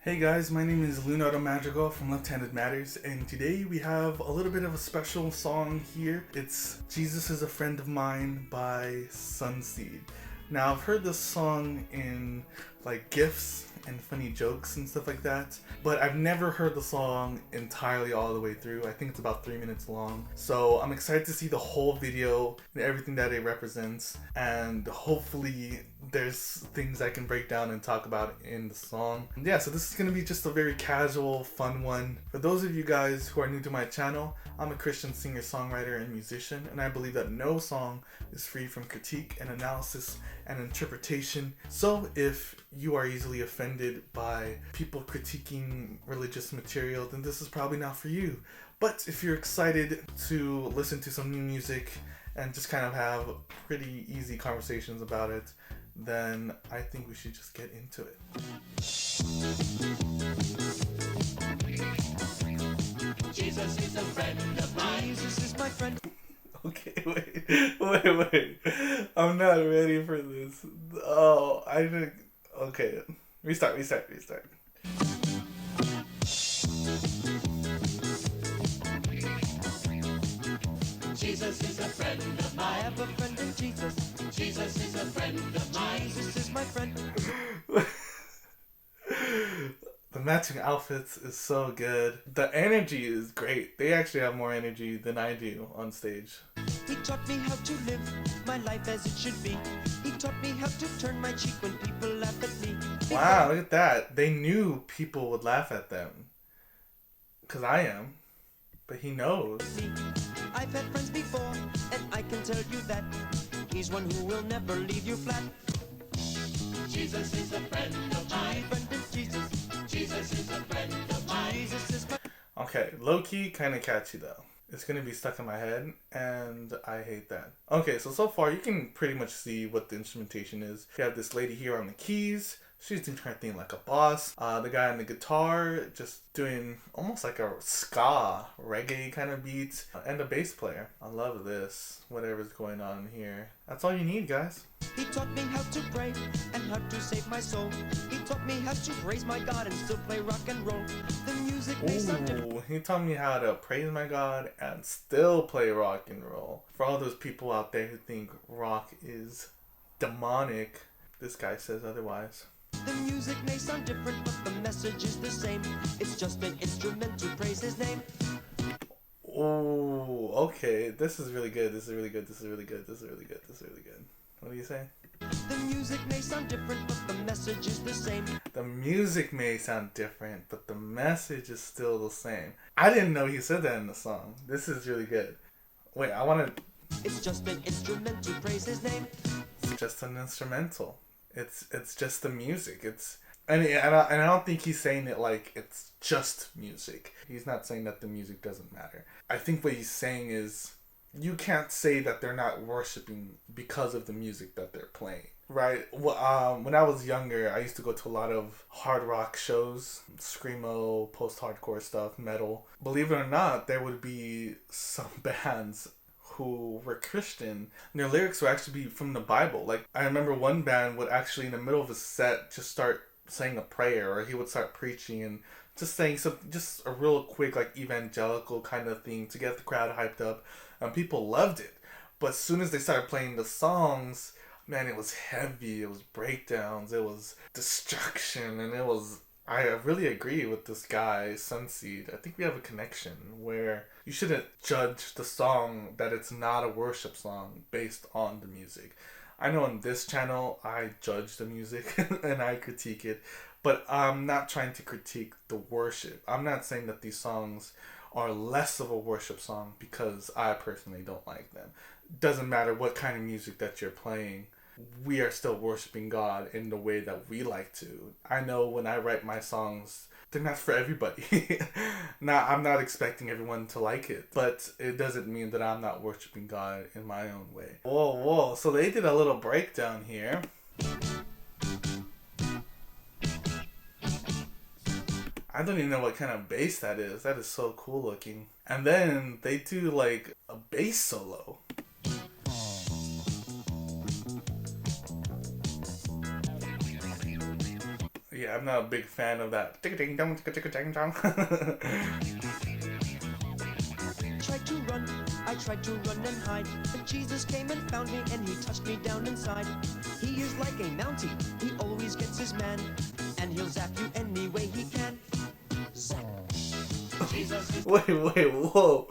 Hey guys, my name is Leonardo Madrigal from Left Handed Matters, and today we have a little bit of a special song here. It's Jesus is a Friend of Mine by Sonseed. Now, I've heard this song in like GIFs and funny jokes and stuff like that, but I've never heard the song entirely all the way through. I think it's about 3 minutes long. So I'm excited to see the whole video and everything that it represents, and hopefully there's things I can break down and talk about in the song. Yeah, so this is going to be just a very casual, fun one. For those of you guys who are new to my channel, I'm a Christian singer, songwriter, and musician, and I believe that no song is free from critique and analysis and interpretation. So if you are easily offended by people critiquing religious material, then this is probably not for you. But if you're excited to listen to some new music and just kind of have pretty easy conversations about it, then I think we should just get into it. Jesus is a friend of mine. Jesus is my friend. Okay, wait. I'm not ready for this. Oh, I think. Okay. Restart. Jesus is a friend of mine. I have a friend in Jesus. Jesus is a friend of mine. Jesus is my friend. The matching outfits is so good. The energy is great. They actually have more energy than I do on stage. He taught me how to live my life as it should be. He taught me how to turn my cheek when people laugh at me. Wow, look at that. They knew people would laugh at them. Because I am. But he knows. I've had friends before, and I can tell you that he's one who will never leave you flat. Jesus is a friend of mine. Friend of Jesus. Jesus is a friend of mine. Jesus is my... Okay, low-key, kind of catchy though. It's going to be stuck in my head, and I hate that. Okay, so far you can pretty much see what the instrumentation is. You have this lady here on the keys. She's doing her thing like a boss. The guy on the guitar just doing almost like a ska, reggae kind of beat. And a bass player. I love this, whatever's going on here. That's all you need, guys. He taught me how to pray and how to save my soul. He taught me how to praise my God and still play rock and roll. The music may sound different. Ooh, he taught me how to praise my God and still play rock and roll. For all those people out there who think rock is demonic, this guy says otherwise. The music may sound different, but the message is the same. It's just an instrument to praise his name. Oh, okay. This is really good. This is really good. What do you say? The music may sound different, but the message is the same. The music may sound different, but the message is still the same. I didn't know he said that in the song. This is really good. Wait, I want to... It's just an instrument to praise his name. It's just an instrumental. It's just the music. And I don't think he's saying it like it's just music. He's not saying that the music doesn't matter. I think what he's saying is you can't say that they're not worshiping because of the music that they're playing, right? Well, when I was younger, I used to go to a lot of hard rock shows, screamo, post-hardcore stuff, metal. Believe it or not, there would be some bands who were Christian, and their lyrics would actually be from the Bible. Like, I remember one band would actually, in the middle of a set, just start saying a prayer, or he would start preaching and just saying something, just a real quick, like, evangelical kind of thing to get the crowd hyped up, and people loved it. But as soon as they started playing the songs, man, it was heavy, it was breakdowns, it was destruction, and it was... I really agree with this guy, Sonseed. I think we have a connection where you shouldn't judge the song that it's not a worship song based on the music. I know on this channel, I judge the music and I critique it, but I'm not trying to critique the worship. I'm not saying that these songs are less of a worship song because I personally don't like them. Doesn't matter what kind of music that you're playing. We are still worshiping God in the way that we like to. I know when I write my songs, they're not for everybody. Now, I'm not expecting everyone to like it, but it doesn't mean that I'm not worshiping God in my own way. Whoa. So they did a little breakdown here. I don't even know what kind of bass that is. That is so cool looking. And then they do like a bass solo. Yeah, I'm not a big fan of that. Tried to run, I tried to run and hide, but Jesus came and found me and he touched me down inside. He is like a Mountie, he always gets his man, and he'll zap you any way he can. Zap. Wait, whoa.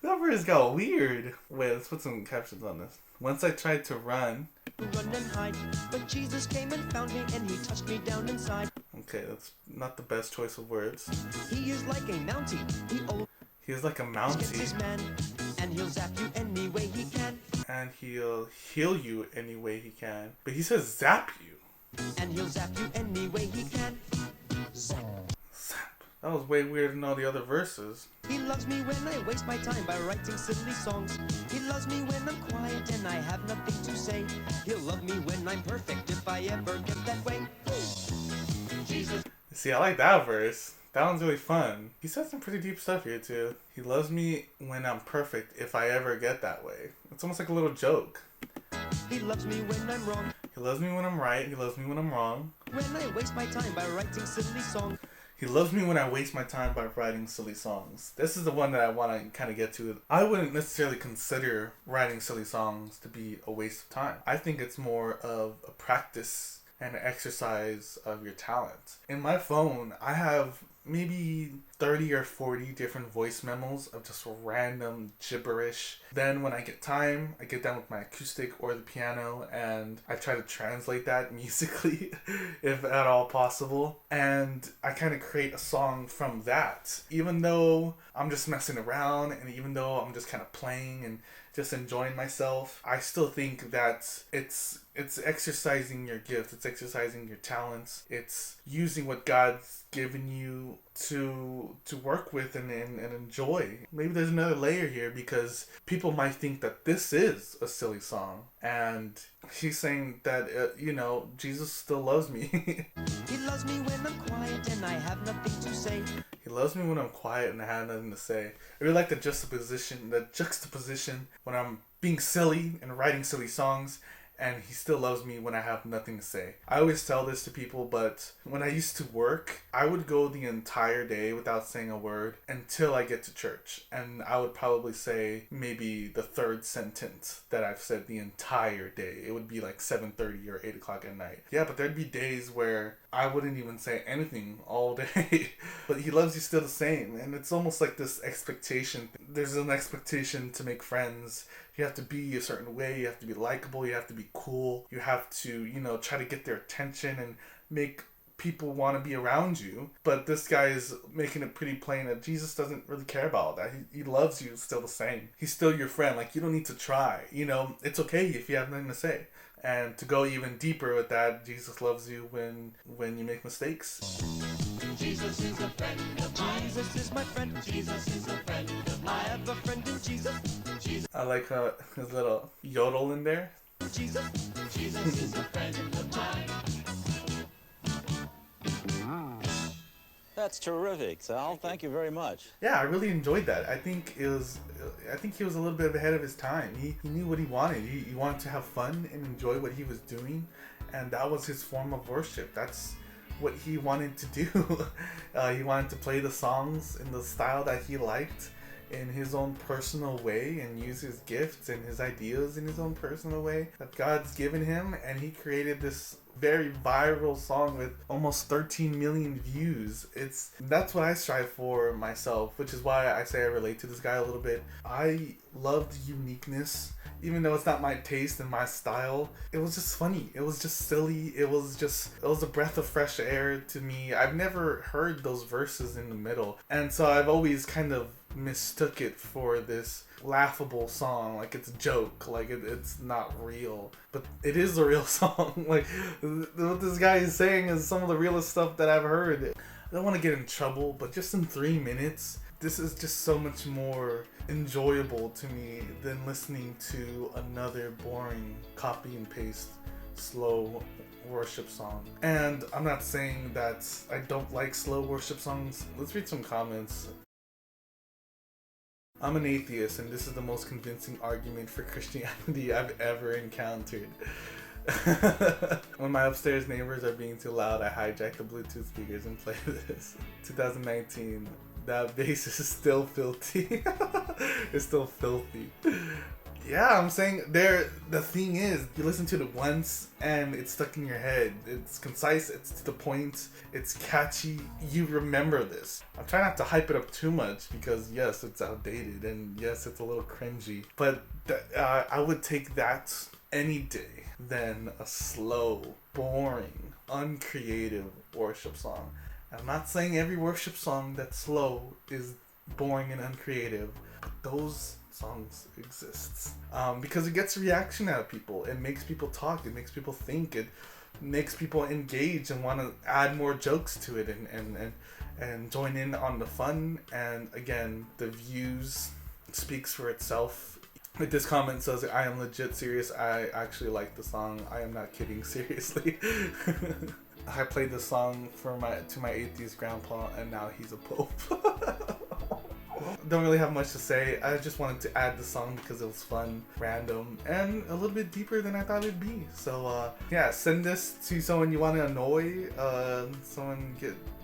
That verse got weird. Wait, let's put some captions on this. Once I tried to run And hide, but Jesus came and found me and he touched me down inside. Okay, that's not the best choice of words. He is like a Mountie, He is like a gets his Mountie. man, and he'll zap you any way he can. And he'll heal you any way he can. But he says zap you. And he'll zap you any way he can. Zap. Zap. That was way weirder than all the other verses. He loves me when I waste my time by writing silly songs. He loves me when I'm quiet and I have nothing to say. He'll love me when I'm perfect if I ever get that way. Jesus. See, I like that verse. That one's really fun. He said some pretty deep stuff here too. He loves me when I'm perfect if I ever get that way. It's almost like a little joke. He loves me when I'm wrong. He loves me when I'm right. He loves me when I'm wrong. When I waste my time by writing silly songs. He loves me when I waste my time by writing silly songs. This is the one that I want to kind of get to. I wouldn't necessarily consider writing silly songs to be a waste of time. I think it's more of a practice and an exercise of your talent. In my phone, I have maybe 30 or 40 different voice memos of just random gibberish. Then when I get time, I get down with my acoustic or the piano and I try to translate that musically if at all possible. And I kind of create a song from that. Even though I'm just messing around and even though I'm just kind of playing and just enjoying myself, I still think that it's exercising your gift, it's exercising your talents, it's using what God's given you to work with and enjoy. Maybe there's another layer here because people might think that this is a silly song, and he's saying that Jesus still loves me. He loves me when I'm quiet and I have nothing to say. He loves me when I'm quiet and I have nothing to say. I really like the juxtaposition when I'm being silly and writing silly songs, and he still loves me when I have nothing to say. I always tell this to people, but when I used to work, I would go the entire day without saying a word until I get to church. And I would probably say maybe the third sentence that I've said the entire day. It would be like 7:30 or 8 o'clock at night. Yeah, but there'd be days where I wouldn't even say anything all day. But he loves you still the same. And it's almost like this expectation. There's an expectation to make friends. You have to be a certain way. You have to be likable. You have to be cool. You have to, try to get their attention and make people want to be around you. But this guy is making it pretty plain that Jesus doesn't really care about that. He loves you still the same. He's still your friend. Like, you don't need to try. It's okay if you have nothing to say. And to go even deeper with that, Jesus loves you when you make mistakes. Jesus is a friend of mine. Jesus is my friend. Jesus is a friend of mine. I have a friend in Jesus. I like his little yodel in there. Jesus is a friend of mine. That's terrific, Sal. Thank you very much. Yeah, I really enjoyed that. I think he was a little bit ahead of his time. He knew what he wanted. He wanted to have fun and enjoy what he was doing, and that was his form of worship. That's what he wanted to do. He wanted to play the songs in the style that he liked, in his own personal way, and use his gifts and his ideas in his own personal way that God's given him. And he created this very viral song with almost 13 million views. That's what I strive for myself, which is why I say I relate to this guy a little bit. I love the uniqueness, even though it's not my taste and my style. It was just funny. It was just silly. It was a breath of fresh air to me. I've never heard those verses in the middle, and so I've always kind of mistook it for this laughable song, like it's a joke, like it's not real, but it is a real song. Like, what this guy is saying is some of the realest stuff that I've heard. I don't want to get in trouble, but just in 3 minutes, this is just so much more enjoyable to me than listening to another boring copy and paste slow worship song. And I'm not saying that I don't like slow worship songs. Let's read some comments. I'm an atheist, and this is the most convincing argument for Christianity I've ever encountered. When my upstairs neighbors are being too loud, I hijack the Bluetooth speakers and play this. 2019. That bass is still filthy. It's still filthy. Yeah, I'm saying the thing is, you listen to it once and it's stuck in your head. It's concise, it's to the point, it's catchy. You remember this. I'm trying not to hype it up too much because yes, it's outdated and yes, it's a little cringy. But I would take that any day than a slow, boring, uncreative worship song. I'm not saying every worship song that's slow is boring and uncreative, but those songs exists because it gets reaction out of people. It makes people talk. It makes people think. It makes people engage and want to add more jokes to it and join in on the fun. And again, the views speaks for itself. Like this comment says, I am legit serious. I actually like the song. I am not kidding. Seriously. I played the song to my atheist grandpa, and now he's a pope. Don't really have much to say. I just wanted to add the song because it was fun, random, and a little bit deeper than I thought it'd be. So yeah, send this to someone you want to annoy,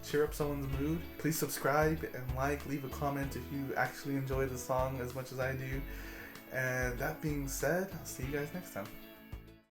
cheer up someone's mood. Please subscribe and leave a comment if you actually enjoy the song as much as I do. And that being said, I'll see you guys next time.